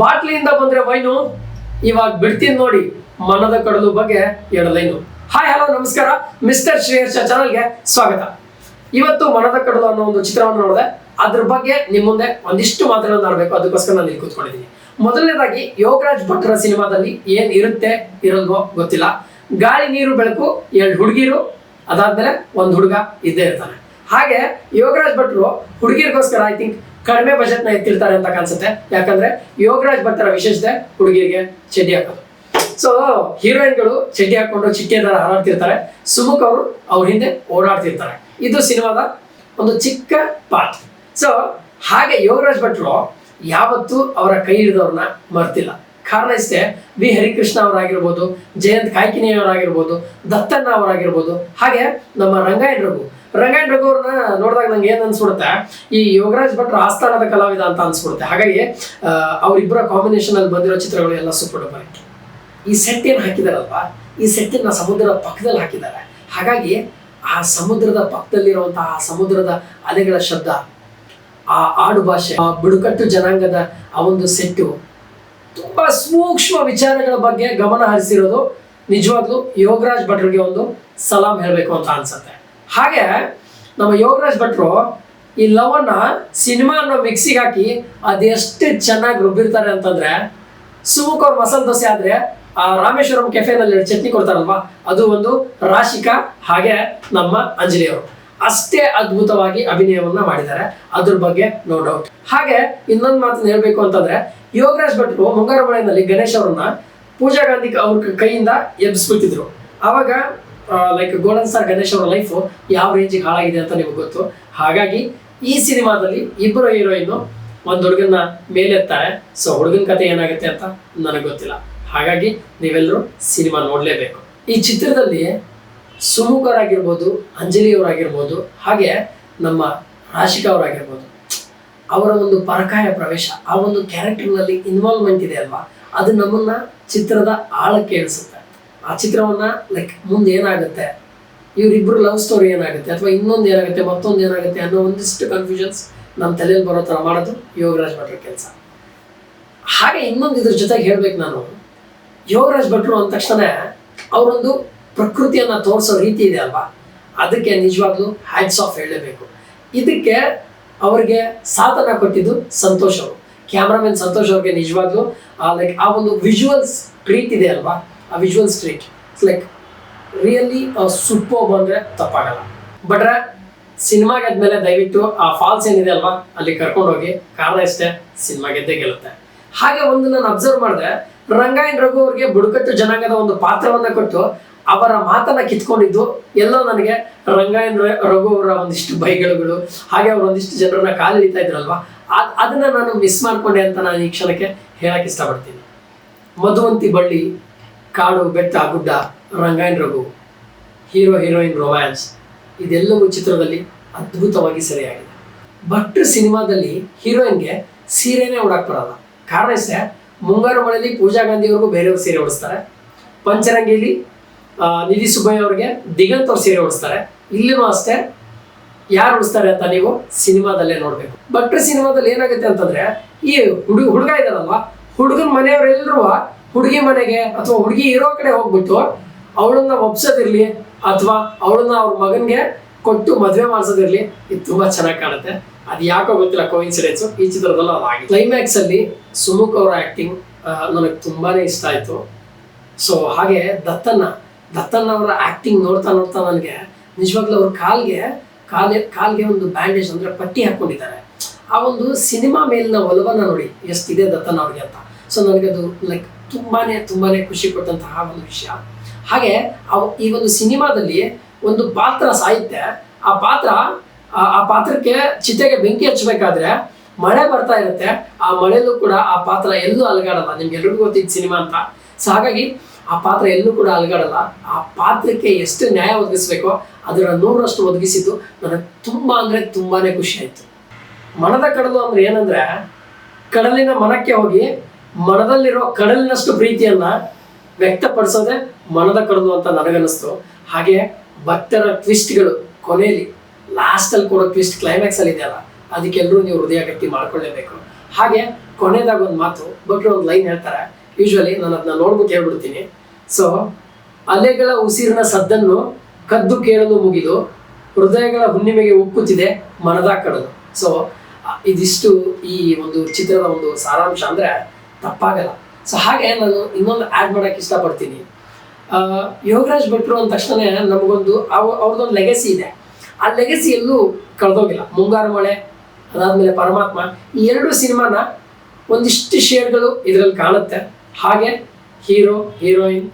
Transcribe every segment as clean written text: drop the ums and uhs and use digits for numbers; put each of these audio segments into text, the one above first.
ಬಾಟ್ಲಿಯಿಂದ ಬಂದ್ರೆ ವೈನು, ಇವಾಗ ಬಿಡ್ತೀನಿ ನೋಡಿ ಮನದ ಕಡಲು ಬಗ್ಗೆ 2 ಲೈನು. ಹಾಯ್ ಹಲೋ ನಮಸ್ಕಾರ, ಮಿಸ್ಟರ್ ಶ್ರೇಯರ್ಷ ಚಾನಲ್ಗೆ ಸ್ವಾಗತ. ಇವತ್ತು ಮನದ ಕಡಲು ಅನ್ನೋ ಒಂದು ಚಿತ್ರವನ್ನು ನೋಡಿದೆ. ಅದ್ರ ಬಗ್ಗೆ ನಿಮ್ಮ ಮುಂದೆ ಒಂದಿಷ್ಟು ಮಾತುಗಳನ್ನು ಆಡಬೇಕು, ಅದಕ್ಕೋಸ್ಕರ ನಾನು ಇಲ್ಲಿ ಕೂತ್ಕೊಂಡಿದ್ದೀನಿ. ಮೊದಲನೇದಾಗಿ ಯೋಗರಾಜ್ ಭಟ್ರ ಸಿನಿಮಾದಲ್ಲಿ ಏನ್ ಇರುತ್ತೆ ಇರಲ್ವೋ ಗೊತ್ತಿಲ್ಲ. ಗಾಳಿ ನೀರು ಬೆಳಕು 2 ಹುಡುಗಿರು, ಅದಾದ್ಮೇಲೆ 1 ಹುಡುಗ ಇದ್ದೇ ಇರ್ತಾನೆ. ಹಾಗೆ ಯೋಗರಾಜ್ ಭಟ್ರು ಹುಡುಗಿರಿಗೋಸ್ಕರ ಐ ಥಿಂಕ್ ಕಡಿಮೆ ಬಜೆಟ್ ನ ಎತ್ತಿರ್ತಾರೆ ಅಂತ ಕಾಣಿಸುತ್ತೆ. ಯಾಕಂದ್ರೆ ಯೋಗರಾಜ್ ಭಟ್ರ ವಿಶೇಷತೆ ಹುಡುಗಿರಿಗೆ ಚಡ್ಡಿ ಹಾಕೋದು. ಸೊ ಹೀರೋಯಿನ್ಗಳು ಚಡ್ಡಿ ಹಾಕೊಂಡು ಚಿಟ್ಟೆ ತರ ಹಾರಾಡ್ತಿರ್ತಾರೆ, ಸುಮುಖ್ ಅವರು ಅವ್ರ ಹಿಂದೆ ಓಡಾಡ್ತಿರ್ತಾರೆ. ಇದು ಸಿನಿಮಾದ ಒಂದು ಚಿಕ್ಕ ಪಾರ್ಟ್. ಸೊ ಹಾಗೆ ಯೋಗರಾಜ್ ಭಟ್ರು ಯಾವತ್ತೂ ಅವರ ಕೈ ಹಿಡಿದವ್ರನ್ನ ಮರ್ತಿಲ್ಲ. ಕಾರಣ ಇಷ್ಟೇ, ವಿ ಹರಿಕೃಷ್ಣ ಅವರಾಗಿರ್ಬೋದು, ಜಯಂತ್ ಕಾಯ್ಕಿನಿ ಅವರಾಗಿರ್ಬೋದು, ದತ್ತಣ್ಣ ಅವರಾಗಿರ್ಬೋದು, ಹಾಗೆ ನಮ್ಮ ರಂಗಾಯಣ್ ರಘು ಅವ್ರನ್ನ ನೋಡಿದಾಗ ನಂಗೆ ಏನ್ ಅನ್ಸ್ಬಿಡುತ್ತೆ, ಈ ಯೋಗರಾಜ್ ಭಟ್ರ ಆಸ್ಥಾನದ ಕಲಾವಿದ ಅಂತ ಅನ್ಸ್ಬಿಡುತ್ತೆ. ಹಾಗಾಗಿ ಅವರಿಬ್ಬರ ಕಾಂಬಿನೇಷನ್ ಅಲ್ಲಿ ಬಂದಿರೋ ಚಿತ್ರಗಳು ಎಲ್ಲ ಸೂಪರ್ ಡೂಪರ್. ಈ ಸೆಟ್ ಏನ್ ಹಾಕಿದಾರಲ್ವಾ, ಈ ಸೆಟ್ಟನ್ನ ಸಮುದ್ರದ ಪಕ್ಕದಲ್ಲಿ ಹಾಕಿದ್ದಾರೆ. ಹಾಗಾಗಿ ಆ ಸಮುದ್ರದ ಪಕ್ಕದಲ್ಲಿರುವಂತಹ ಆ ಸಮುದ್ರದ ಅಲೆಗಳ ಶಬ್ದ, ಆ ಆಡು ಭಾಷೆ, ಆ ಬುಡಕಟ್ಟು ಜನಾಂಗದ ಆ ಒಂದು ಸೆಟ್ಟು, ತುಂಬಾ ಸೂಕ್ಷ್ಮ ವಿಚಾರಗಳ ಬಗ್ಗೆ ಗಮನ ಹರಿಸಿರೋದು ನಿಜವಾಗ್ಲೂ ಯೋಗರಾಜ್ ಭಟ್ರಿಗೆ ಒಂದು ಸಲಾಂ ಹೇಳ್ಬೇಕು ಅಂತ ಅನ್ಸುತ್ತೆ. ಹಾಗೆ ನಮ್ಮ ಯೋಗರಾಜ್ ಭಟ್ರು ಈ ಲವ್ ಅನ್ನ ಸಿನಿಮಾ ಅನ್ನೋ ಮಿಕ್ಸಿಗೆ ಹಾಕಿ ಅದೆಷ್ಟು ಚೆನ್ನಾಗಿ ರುಬ್ಬಿರ್ತಾರೆ ಅಂತಂದ್ರೆ, ಸುಮುಖ್ ಅವ್ರ ಮಸಾಲೆ ದೋಸೆ ಆದ್ರೆ ಆ ರಾಮೇಶ್ವರಂ ಕೆಫೆನಲ್ಲಿ ಚಟ್ನಿ ಕೊಡ್ತಾರಲ್ವಾ, ಅದು ಒಂದು ರಾಶಿಕಾ, ಹಾಗೆ ನಮ್ಮ ಅಂಜಲಿ ಅವರು ಅಷ್ಟೇ ಅದ್ಭುತವಾಗಿ ಅಭಿನಯವನ್ನ ಮಾಡಿದ್ದಾರೆ. ಅದ್ರ ಬಗ್ಗೆ ನೋ ಡೌಟ್. ಹಾಗೆ ಇನ್ನೊಂದು ಮಾತನ್ನ ಹೇಳ್ಬೇಕು ಅಂತಂದ್ರೆ, ಯೋಗರಾಜ್ ಭಟ್ರು ಮುಂಗಾರು ಮಳೆಯಲ್ಲಿ ಗಣೇಶ್ ಅವ್ರನ್ನ ಪೂಜಾ ಗಾಂಧಿ ಅವ್ರ ಕೈಯಿಂದ ಎಬ್ಬಿಸ್ಬಿಟ್ಟಿದ್ರು. ಅವಾಗ ಲೈಕ್ ಗೋಲ್ಡನ್ ಸ್ಟಾರ್ ಗಣೇಶ್ ಅವರ ಲೈಫ್ ಯಾವ ರೇಂಜಿಗೆ ಹಾಳಾಗಿದೆ ಅಂತ ನಿಮಗೆ ಗೊತ್ತು. ಹಾಗಾಗಿ ಈ ಸಿನಿಮಾದಲ್ಲಿ ಇಬ್ಬರು ಹೀರೋಯಿನ್ 1 ಹುಡುಗನ ಮೇಲೆತ್ತಾರೆ. ಸೊ ಹುಡುಗನ ಕತೆ ಏನಾಗುತ್ತೆ ಅಂತ ನನಗೆ ಗೊತ್ತಿಲ್ಲ. ಹಾಗಾಗಿ ನೀವೆಲ್ಲರೂ ಸಿನಿಮಾ ನೋಡಲೇಬೇಕು. ಈ ಚಿತ್ರದಲ್ಲಿ ಸುಮುಖ್ ಅವರಾಗಿರ್ಬೋದು, ಅಂಜಲಿ ಅವರಾಗಿರ್ಬೋದು, ಹಾಗೆ ನಮ್ಮ ರಾಶಿಕಾ ಅವರಾಗಿರ್ಬೋದು, ಅವರ ಒಂದು ಪರಕಾಯ ಪ್ರವೇಶ, ಆ ಒಂದು ಕ್ಯಾರೆಕ್ಟರ್ನಲ್ಲಿ ಇನ್ವಾಲ್ವ್ಮೆಂಟ್ ಇದೆ ಅಲ್ವಾ, ಅದು ನಮ್ಮನ್ನ ಚಿತ್ರದ ಆಳಕ್ಕೆ ಇಳಿಸುತ್ತೆ. ಆ ಚಿತ್ರವನ್ನ ಲೈಕ್ ಮುಂದೆ ಏನಾಗುತ್ತೆ, ಇವರಿಬ್ರು ಲವ್ ಸ್ಟೋರಿ ಏನಾಗುತ್ತೆ, ಅಥವಾ ಇನ್ನೊಂದು ಏನಾಗುತ್ತೆ, ಮತ್ತೊಂದು ಏನಾಗುತ್ತೆ ಅನ್ನೋ ಒಂದಿಷ್ಟು ಕನ್ಫ್ಯೂಷನ್ಸ್ ನಮ್ಮ ತಲೆಯಲ್ಲಿ ಬರೋ ಥರ ಮಾಡೋದು ಯೋಗರಾಜ್ ಭಟ್ರ ಕೆಲಸ. ಹಾಗೆ ಇನ್ನೊಂದು ಇದ್ರ ಜೊತೆಗೆ ಹೇಳ್ಬೇಕು ನಾನು, ಯೋಗರಾಜ್ ಭಟ್ರು ಅಂದ ತಕ್ಷಣ ಅವರೊಂದು ಪ್ರಕೃತಿಯನ್ನ ತೋರಿಸೋ ರೀತಿ ಇದೆ ಅಲ್ವಾ, ಅದಕ್ಕೆ ನಿಜವಾಗ್ಲೂ ಹ್ಯಾಟ್ಸ್ ಆಫ್ ಹೇಳಲೇಬೇಕು. ಇದಕ್ಕೆ ಅವ್ರಿಗೆ ಸಾಥನ ಕೊಟ್ಟಿದ್ದು ಸಂತೋಷ್ ಅವರು, ಕ್ಯಾಮ್ರಾಮನ್ ಸಂತೋಷ್ ಅವ್ರಿಗೆ ನಿಜವಾಗ್ಲೂ ಲೈಕ್ ಆ ಒಂದು ವಿಜುವಲ್ಸ್ ಟ್ರೀಟ್ ಇದೆ ಅಲ್ವಾ, ಆ visual street like really super ಬಂದ್ರೆ ತಪ್ಪಾಗಲ್ಲ. ಬಟ್ರೆ ಸಿನಿಮಾ ಗೆದ್ಮೇಲೆ ದಯವಿಟ್ಟು ಆ ಫಾಲ್ಸ್ ಏನಿದೆ ಅಲ್ವಾ ಅಲ್ಲಿ ಕರ್ಕೊಂಡು ಹೋಗಿ. ಕಾರಣ ಇಷ್ಟೇ, ಸಿನಿಮಾ ಗೆದ್ದೇ ಗೆಲ್ಲುತ್ತೆ. ಹಾಗೆ ಒಂದು ನಾನು ಅಬ್ಸರ್ವ್ ಮಾಡಿದೆ, ರಂಗಾಯಣ್ ರಘು ಅವ್ರಿಗೆ ಬುಡಕಟ್ಟು ಜನಾಂಗದ ಒಂದು ಪಾತ್ರವನ್ನ ಕೊಟ್ಟು ಅವರ ಮಾತನ್ನ ಕಿತ್ಕೊಂಡಿದ್ದು ಎಲ್ಲೋ ನನಗೆ ರಂಗಾಯಣ್ ರಘು ಅವರ ಒಂದಿಷ್ಟು ಬೈಗಳು, ಹಾಗೆ ಅವ್ರ ಒಂದಿಷ್ಟು ಜನರನ್ನ ಕಾಲಿಡಿತಾ ಇದ್ರಲ್ವಾ, ಅದನ್ನ ನಾನು ಮಿಸ್ ಮಾಡ್ಕೊಂಡೆ ಅಂತ ನಾನು ಈ ಕ್ಷಣಕ್ಕೆ ಹೇಳಕ್ ಇಷ್ಟಪಡ್ತೀನಿ. ಮಧುವಂತಿ ಬಳ್ಳಿ, ಕಾಡು ಬೆಟ್ಟ ಗುಡ್ಡ, ರಂಗಾಯಣ್ ರಘು, ಹೀರೋಯಿನ್ ರೊಮ್ಯಾನ್ಸ್, ಇದೆಲ್ಲವೂ ಚಿತ್ರದಲ್ಲಿ ಅದ್ಭುತವಾಗಿ ಸರಿಯಾಗಿದೆ. ಭಟ್ರು ಸಿನಿಮಾದಲ್ಲಿ ಹೀರೋಯಿನ್ಗೆ ಸೀರೆನೇ ಉಡಾಕ್ ಬರಲ್ಲ. ಕಾರಣ ಇಷ್ಟೇ, ಮುಂಗಾರು ಮಳೆಯಲ್ಲಿ ಪೂಜಾ ಗಾಂಧಿ ಅವ್ರಿಗೂ ಬೇರೆಯವ್ರು ಸೀರೆ ಉಡಿಸ್ತಾರೆ, ಪಂಚರಂಗಿಲಿ ನಿಧಿ ಸುಬ್ಬಯ್ಯ ಅವ್ರಿಗೆ ದಿಗಂತ್ ಅವ್ರು ಸೀರೆ ಉಡಿಸ್ತಾರೆ. ಇಲ್ಲಿನೂ ಅಷ್ಟೇ, ಯಾರು ಉಡಿಸ್ತಾರೆ ಅಂತ ನೀವು ಸಿನಿಮಾದಲ್ಲೇ ನೋಡ್ಬೇಕು. ಭಟ್ರು ಸಿನಿಮಾದಲ್ಲಿ ಏನಾಗುತ್ತೆ ಅಂತಂದ್ರೆ, ಈ ಹುಡುಗ ಇದಾರಲ್ವಾ, ಹುಡುಗನ ಮನೆಯವರೆಲ್ಲರೂ ಹುಡುಗಿ ಮನೆಗೆ ಅಥವಾ ಹುಡುಗಿ ಇರೋ ಕಡೆ ಹೋಗ್ಬಿಟ್ಟು ಅವಳನ್ನ ಒಪ್ಸೋದಿರ್ಲಿ ಅಥವಾ ಅವಳನ್ನ ಅವ್ರ ಮಗನ್ಗೆ ಕೊಟ್ಟು ಮದುವೆ ಮಾಡಿಸೋದಿರ್ಲಿ, ಇದು ತುಂಬಾ ಚೆನ್ನಾಗಿ ಕಾಣುತ್ತೆ. ಅದು ಯಾಕೋ ಗೊತ್ತಿಲ್ಲ, ಕೋಇನ್ಸಿಡೆನ್ಸ್ ಈ ಚಿತ್ರದಲ್ಲೂ ಅದಾಗಿದೆ. ಕ್ಲೈಮ್ಯಾಕ್ಸ್ ಅಲ್ಲಿ ಸುಮುಖ್ ಅವರ ಆಕ್ಟಿಂಗ್ ನನಗೆ ತುಂಬಾನೇ ಇಷ್ಟ ಆಯ್ತು. ಸೊ ಹಾಗೆ ದತ್ತಣ್ಣ ಅವರ ಆಕ್ಟಿಂಗ್ ನೋಡ್ತಾ ನನಗೆ ನಿಜವಾಗ್ಲೂ ಅವ್ರ ಕಾಲ್ಗೆ ಒಂದು ಬ್ಯಾಂಡೇಜ್ ಅಂದ್ರೆ ಪಟ್ಟಿ ಹಾಕೊಂಡಿದ್ದಾರೆ. ಆ ಒಂದು ಸಿನಿಮಾ ಮೇಲಿನ ಒಲವನ್ನ ನೋಡಿ ಎಷ್ಟಿದೆ ದತ್ತಣ್ಣ ಅವ್ರಿಗೆ ಅಂತ. ಸೊ ನನಗದು ಲೈಕ್ ತುಂಬಾನೇ ಖುಷಿ ಕೊಟ್ಟಂತಹ ಒಂದು ವಿಷಯ. ಹಾಗೆ ಈ ಒಂದು ಸಿನಿಮಾದಲ್ಲಿ ಒಂದು ಪಾತ್ರ ಸಾಹಿತ್ಯ, ಆ ಪಾತ್ರಕ್ಕೆ ಚಿತೆಗೆ ಬೆಂಕಿ ಹಚ್ಚಬೇಕಾದ್ರೆ ಮಳೆ ಬರ್ತಾ ಇರುತ್ತೆ. ಆ ಮಳೆಯಲ್ಲೂ ಕೂಡ ಆ ಪಾತ್ರ ಎಲ್ಲೂ ಅಲಗಾಡಲ್ಲ. ನಿಮ್ಗೆಲ್ರಿಗೂ ಗೊತ್ತಿದ್ದ ಸಿನಿಮಾ ಅಂತ. ಸೊ ಹಾಗಾಗಿ ಆ ಪಾತ್ರ ಎಲ್ಲೂ ಕೂಡ ಅಲಗಾಡಲ್ಲ. ಆ ಪಾತ್ರಕ್ಕೆ ಎಷ್ಟು ನ್ಯಾಯ ಒದಗಿಸ್ಬೇಕೋ ಅದರ 100ರಷ್ಟು ಒದಗಿಸಿದ್ದು ನನಗೆ ತುಂಬಾನೇ ಖುಷಿ ಆಯ್ತು. ಮನದ ಕಡಲು ಅಂದ್ರೆ ಏನಂದ್ರೆ, ಕಡಲಿನ ಮನಕ್ಕೆ ಹೋಗಿ ಮನದಲ್ಲಿರೋ ಕಡಲಿನಷ್ಟು ಪ್ರೀತಿಯನ್ನ ವ್ಯಕ್ತಪಡಿಸೋದೆ ಮನದ ಕಡಲು ಅಂತ ನನಗನ್ನಿಸ್ತು. ಹಾಗೆ ಭಕ್ತರ ಟ್ವಿಸ್ಟ್ಗಳು ಕೊನೆಯಲ್ಲಿ ಲಾಸ್ಟ್ ಅಲ್ಲಿ ಕೊಡೋ ಟ್ವಿಸ್ಟ್ ಕ್ಲೈಮ್ಯಾಕ್ಸ್ ಅಲ್ಲಿ ಇದೆಯಲ್ಲ, ಅದಕ್ಕೆಲ್ಲರೂ ನೀವು ಹೃದಯ ಗಟ್ಟಿ ಮಾಡ್ಕೊಳ್ಳೇಬೇಕು. ಹಾಗೆ ಕೊನೆಯದಾಗ ಒಂದು ಮಾತು ಭಟ್ರು ಒಂದು ಲೈನ್ ಹೇಳ್ತಾರೆ. ಯೂಶ್ವಲಿ ನಾನು ಅದನ್ನ ನೋಡ್ಬಿಟ್ಟು ಹೇಳ್ಬಿಡ್ತೀನಿ. ಸೊ ಅಲೆಗಳ ಉಸಿರಿನ ಸದ್ದನ್ನು ಕದ್ದು ಕೇಳಲು ಮುಗಿದು ಹೃದಯಗಳ ಹುಣ್ಣಿಮೆಗೆ ಉಕ್ಕುತ್ತಿದೆ ಮನದ ಕಡಲು. ಸೊ ಇದಿಷ್ಟು ಈ ಒಂದು ಚಿತ್ರದ ಒಂದು ಸಾರಾಂಶ ಅಂದ್ರೆ ತಪ್ಪಾಗಲ್ಲ. ಸೊ ಹಾಗೆ ನಾನು ಇನ್ನೊಂದು ಆ್ಯಡ್ ಮಾಡಕ್ಕೆ ಇಷ್ಟಪಡ್ತೀನಿ. ಯೋಗರಾಜ್ ಭಟ್ರು ಅಂದ ತಕ್ಷಣ ನಮಗೊಂದು ಅವ್ರದ್ದೊಂದು ಲೆಗಸಿ ಇದೆ. ಆ ಲೆಗಸಿ ಎಲ್ಲೂ ಕಳೆದೋಗಿಲ್ಲ. ಮುಂಗಾರು ಮಳೆ, ಅದಾದ್ಮೇಲೆ ಪರಮಾತ್ಮ, ಈ 2 ಸಿನಿಮಾನ ಒಂದಿಷ್ಟು ಶೇಡ್ಗಳು ಇದರಲ್ಲಿ ಕಾಣುತ್ತೆ. ಹಾಗೆ ಹೀರೋ ಹೀರೋಯಿನ್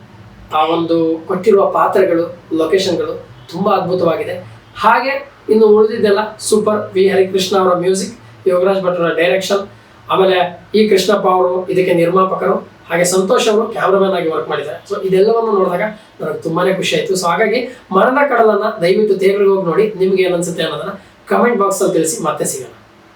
ಆ ಒಂದು ಕೊಟ್ಟಿರುವ ಪಾತ್ರಗಳು, ಲೊಕೇಶನ್ಗಳು ತುಂಬ ಅದ್ಭುತವಾಗಿದೆ. ಹಾಗೆ ಇನ್ನು ಉಳಿದಿದ್ದೆಲ್ಲ ಸೂಪರ್. ವಿ ಹರಿಕೃಷ್ಣ ಅವರ ಮ್ಯೂಸಿಕ್, ಯೋಗರಾಜ್ ಭಟ್ರ ಡೈರೆಕ್ಷನ್, ಆಮೇಲೆ ಈ ಕೃಷ್ಣಪ್ಪ ಅವರು ಇದಕ್ಕೆ ನಿರ್ಮಾಪಕರು, ಹಾಗೆ ಸಂತೋಷ್ ಅವರು ಕ್ಯಾಮ್ರಾಮನ್ ಆಗಿ ವರ್ಕ್ ಮಾಡಿದ್ದಾರೆ. ಸೊ ಇದೆಲ್ಲವನ್ನು ನೋಡಿದಾಗ ನನಗೆ ತುಂಬಾನೇ ಖುಷಿ ಆಯಿತು. ಸೊ ಹಾಗಾಗಿ ಮನದ ಕಡಲನ್ನ ದಯವಿಟ್ಟು ಥಿಯೇಟರ್ಗೆ ಹೋಗಿ ನೋಡಿ. ನಿಮ್ಗೆ ಏನು ಅನ್ಸುತ್ತೆ ಅನ್ನೋದನ್ನ ಕಮೆಂಟ್ ಬಾಕ್ಸ್ ಅಲ್ಲಿ ತಿಳಿಸಿ. ಮತ್ತೆ ಸಿಗೋಣ.